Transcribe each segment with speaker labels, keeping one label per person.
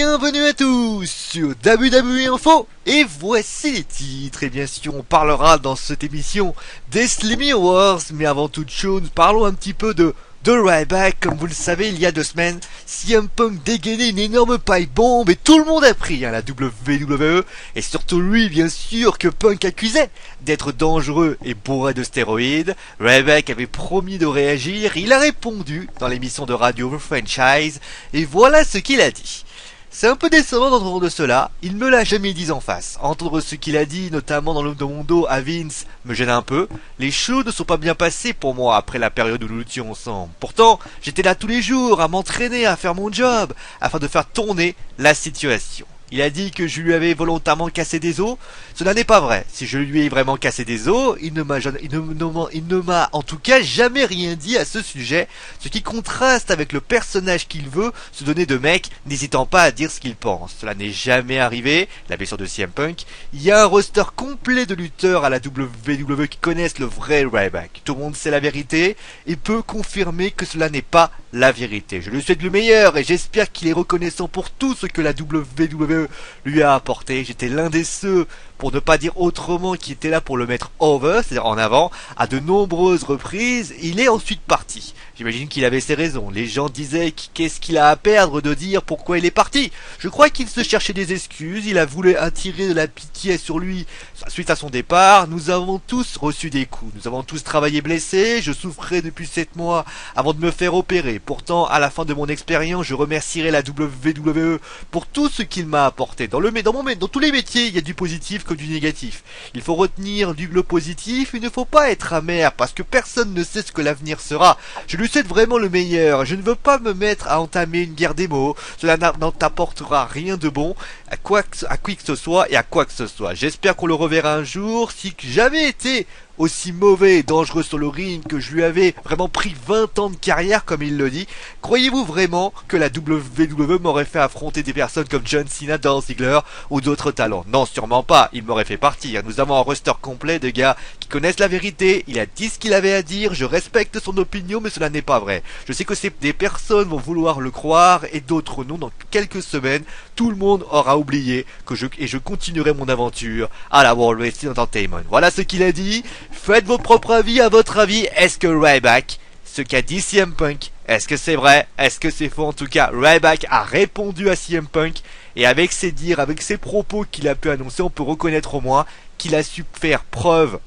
Speaker 1: Bienvenue à tous sur WWE Info et voici les titres. Et bien sûr on parlera dans cette émission des Slammy Awards, mais avant toute chose parlons un petit peu de Ryback. Comme vous le savez, il y a 2 semaines, CM Punk dégainait une énorme pipe bombe et tout le monde a pris la WWE, et surtout lui bien sûr que Punk accusait d'être dangereux et bourré de stéroïdes. Ryback avait promis de réagir, il a répondu dans l'émission de radio The Franchise et voilà ce qu'il a dit. C'est un peu décevant d'entendre de cela, il me l'a jamais dit en face. Entendre ce qu'il a dit, notamment dans mon dos à Vince, me gêne un peu. Les choses ne sont pas bien passées pour moi après la période où nous luttions ensemble. Pourtant, j'étais là tous les jours à m'entraîner, à faire mon job, afin de faire tourner la situation. Il a dit que je lui avais volontairement cassé des os. Cela n'est pas vrai. Si je lui ai vraiment cassé des os, il ne m'a en tout cas jamais rien dit à ce sujet, ce qui contraste avec le personnage qu'il veut se donner de mec, n'hésitant pas à dire ce qu'il pense. Cela n'est jamais arrivé, la blessure de CM Punk. Il y a un roster complet de lutteurs à la WWE qui connaissent le vrai Ryback. Tout le monde sait la vérité et peut confirmer que cela n'est pas la vérité. Je lui souhaite le meilleur et j'espère qu'il est reconnaissant pour tout ce que la WWE lui a apporté. J'étais l'un des ceux, pour ne pas dire autrement, qui était là pour le mettre over, c'est-à-dire en avant, à de nombreuses reprises. Il est ensuite parti. J'imagine qu'il avait ses raisons. Les gens disaient qu'est-ce qu'il a à perdre de dire pourquoi il est parti. Je crois qu'il se cherchait des excuses, il a voulu attirer de la pitié sur lui suite à son départ. Nous avons tous reçu des coups, nous avons tous travaillé blessés, je souffrais depuis 7 mois avant de me faire opérer. Pourtant, à la fin de mon expérience, je remercierai la WWE pour tout ce qu'il m'a apporté. Dans tous les métiers, il y a du positif comme du négatif. Il faut retenir le positif, il ne faut pas être amer parce que personne ne sait ce que l'avenir sera. Je lui souhaite vraiment le meilleur. Je ne veux pas me mettre à entamer une guerre des mots. Cela n'en t'apportera rien de bon à qui que ce soit et à quoi que ce soit. J'espère qu'on le reverra un jour. Si j'avais été aussi mauvais et dangereux sur le ring, que je lui avais vraiment pris 20 ans de carrière comme il le dit, croyez-vous vraiment que la WWE m'aurait fait affronter des personnes comme John Cena, Dolph Ziggler ou d'autres talents? Non, sûrement pas, il m'aurait fait partir. Nous avons un roster complet de gars qui connaissent la vérité, il a dit ce qu'il avait à dire, je respecte son opinion mais cela n'est pas vrai. Je sais que des personnes vont vouloir le croire et d'autres non. Dans quelques semaines, tout le monde aura oublié que je continuerai mon aventure à la World Wrestling Entertainment. Voilà ce qu'il a dit. Faites vos propres avis. À votre avis, est-ce que Ryback, ce qu'a dit CM Punk, est-ce que c'est vrai? Est-ce que c'est faux? En tout cas, Ryback a répondu à CM Punk et avec ses dires, avec ses propos qu'il a pu annoncer, on peut reconnaître au moins qu'il a su faire preuve,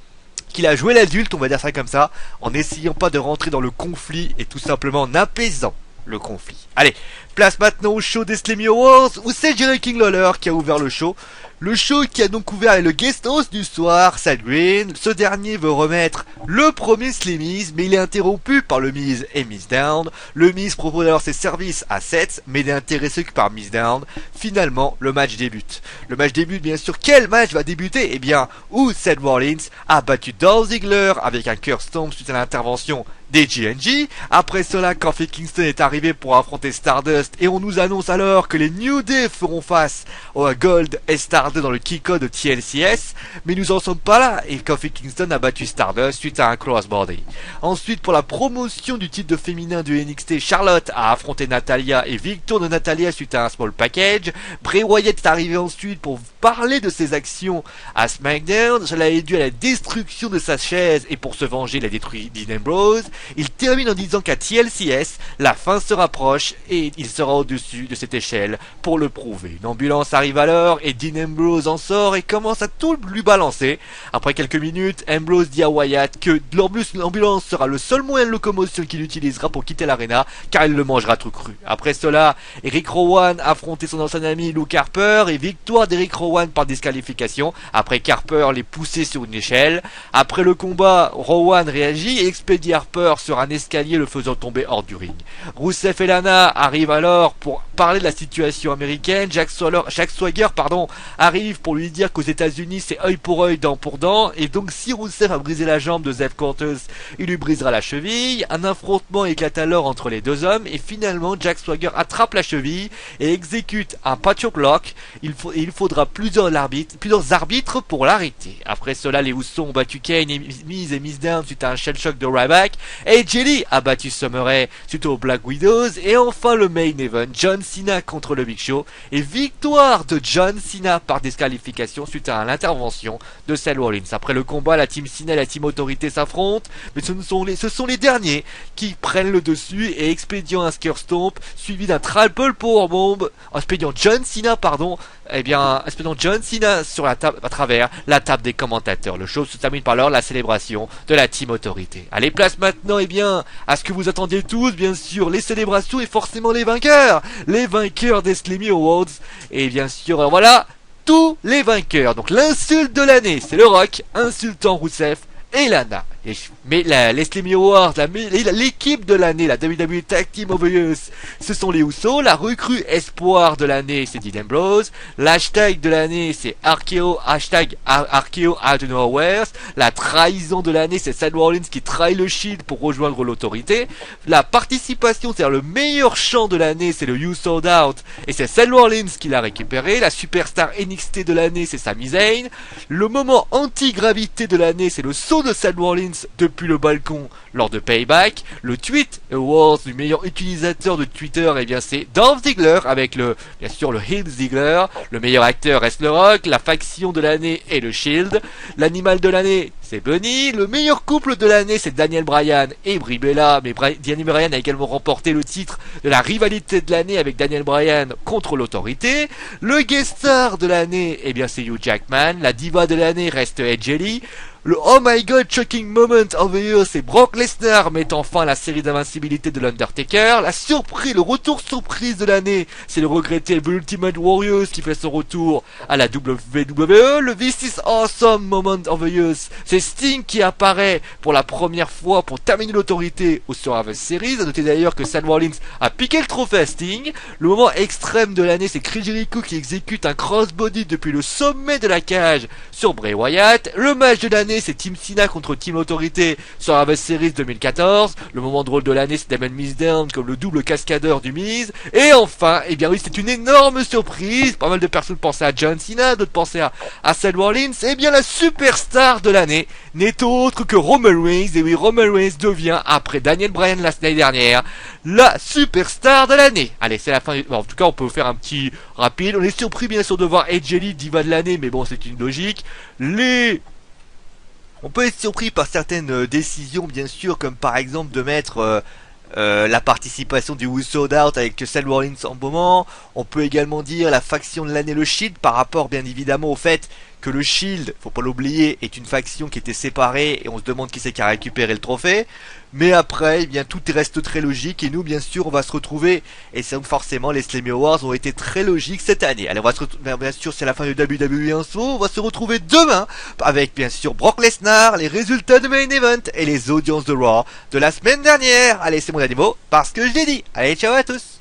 Speaker 1: qu'il a joué l'adulte, on va dire ça comme ça, en n'essayant pas de rentrer dans le conflit et tout simplement en apaisant le conflit. Allez, place maintenant au show des Slammy Awards où c'est Jerry King Lawler qui a ouvert le show. Le show qui a donc ouvert le guest host du soir, Seth Green. Ce dernier veut remettre le premier Slammies, mais il est interrompu par le Miz et Miz Down. Le Miz propose alors ses services à Seth, mais il est intéressé que par Miz Down. Finalement, le match débute. Le match débute, bien sûr. Quel match va débuter? Eh bien, où Seth Rollins a battu Dolph Ziggler avec un Curse Stomp suite à l'intervention des GNG. Après cela, Kofi Kingston est arrivé pour affronter Stardust et on nous annonce alors que les New Day feront face au Gold et Stardust dans le kick-out de TLCS, mais nous en sommes pas là et Kofi Kingston a battu Stardust suite à un crossbody. Ensuite, pour la promotion du titre de féminin de NXT, Charlotte a affronté Natalya et victoire de Natalya suite à un small package. Bray Wyatt est arrivé ensuite pour parler de ses actions à SmackDown. Cela est dû à la destruction de sa chaise et pour se venger, il a détruit Dean Ambrose. Il termine en disant qu'à TLCS, la fin se rapproche et il sera au-dessus de cette échelle pour le prouver. Une ambulance arrive alors et Dean Ambrose en sort et commence à tout lui balancer. Après quelques minutes, Ambrose dit à Wyatt que l'ambulance sera le seul moyen de locomotion qu'il utilisera pour quitter l'arena car il le mangera tout cru. Après cela, Eric Rowan affrontait son ancien ami Luke Harper et victoire d'Eric Rowan par disqualification après qu'Harper l'ait poussé sur une échelle. Après le combat, Rowan réagit et expédie Harper sur un escalier le faisant tomber hors du ring. Rusev et Lana arrivent alors pour parler de la situation américaine. Jack Swagger arrive arrive pour lui dire qu'aux États-Unis c'est œil pour œil, dent pour dent, et donc si Rusev a brisé la jambe de Zev Cortez, il lui brisera la cheville. Un affrontement éclate alors entre les deux hommes, et finalement Jack Swagger attrape la cheville et exécute un patchouk lock. Il faudra plusieurs arbitres pour l'arrêter. Après cela, les Usos ont battu Kane et Miz Down suite à un shell shock de Ryback, et Jelly a battu Summer Rae suite aux Black Widows, et enfin le main event, John Cena contre le Big Show, et victoire de John Cena par disqualification suite à l'intervention de Seth Rollins. Après le combat, la team Cena et la team Autorité s'affrontent, mais ce sont les derniers qui prennent le dessus et expédient un Scare Stomp suivi d'un triple powerbomb, expédiant John Cena sur la table, à travers la table des commentateurs. Le show se termine par la célébration de la team Autorité. Allez, place maintenant, à ce que vous attendiez tous, bien sûr, les célébrations et forcément les vainqueurs des Slammy Awards. Et bien sûr, voilà, tous les vainqueurs. Donc l'insulte de l'année, c'est le Rock, insultant Rusev et Lana. Mais les Slammy Awards, l'équipe de l'année, la WWE Tag Team of the Year, ce sont les Usos. La recrue espoir de l'année, c'est Dean Ambrose. L'hashtag de l'année, c'est Archeo Out of Nowhere. La trahison de l'année, c'est Seth Rollins qui trahit le Shield pour rejoindre l'Autorité. La participation, c'est-à-dire le meilleur chant de l'année, c'est le You Sold Out, et c'est Seth Rollins qui l'a récupéré. La superstar NXT de l'année, c'est Sami Zayn. Le moment anti-gravité de l'année, c'est le saut de Seth Rollins depuis le balcon lors de Payback. Le Tweet Awards du meilleur utilisateur de Twitter, c'est Dolph Ziggler avec bien sûr le Heel Ziggler. Le meilleur acteur reste le Rock. La faction de l'année est le Shield. L'animal de l'année, c'est Bunny. Le meilleur couple de l'année, c'est Daniel Bryan et Brie Bella. Mais Daniel Bryan a également remporté le titre de la rivalité de l'année avec Daniel Bryan contre l'Autorité. Le guest star de l'année, c'est Hugh Jackman. La diva de l'année reste Ed Jelly. Le Oh My God Shocking Moment of the Year, c'est Brock Lesnar mettant fin à la série d'invincibilité de l'Undertaker. Le retour surprise de l'année, c'est le regretté The Ultimate Warriors qui fait son retour à la WWE. Le This is Awesome Moment of the Year, c'est Sting qui apparaît pour la première fois pour terminer l'Autorité au Survivor Series. A noter d'ailleurs que Seth Rollins a piqué le trophée à Sting. Le moment extrême de l'année, c'est Chris Jericho qui exécute un crossbody depuis le sommet de la cage sur Bray Wyatt. Le match de l'année, c'est Team Cena contre Team Autorité sur la Series 2014. Le moment drôle de l'année, c'est Damon Mizdown comme le double cascadeur du Miz. Et enfin, c'est une énorme surprise. Pas mal de personnes pensaient à John Cena, d'autres pensaient à Seth Rollins. La superstar de l'année n'est autre que Roman Reigns. Et oui, Roman Reigns devient, après Daniel Bryan l'année dernière, la superstar de l'année. Allez, c'est la fin du... en tout cas, on peut faire un petit rapide. On est surpris, bien sûr, de voir Ed Jelly diva de l'année, mais bon, c'est une logique. On peut être surpris par certaines décisions, bien sûr, comme par exemple de mettre la participation du Who Sold Out avec Seth Rollins en moment. On peut également dire la faction de l'année, le Shield, par rapport bien évidemment au fait que le Shield, faut pas l'oublier, est une faction qui était séparée et on se demande qui c'est qui a récupéré le trophée. Mais après, tout reste très logique et nous, bien sûr, on va se retrouver. Et c'est donc forcément, les Slammy Awards ont été très logiques cette année. Allez, on va se retrouver, bien sûr, c'est la fin de WWE Info. On va se retrouver demain avec, bien sûr, Brock Lesnar, les résultats de Main Event et les audiences de Raw de la semaine dernière. Allez, c'est mon animaux parce que je l'ai dit. Allez, ciao à tous.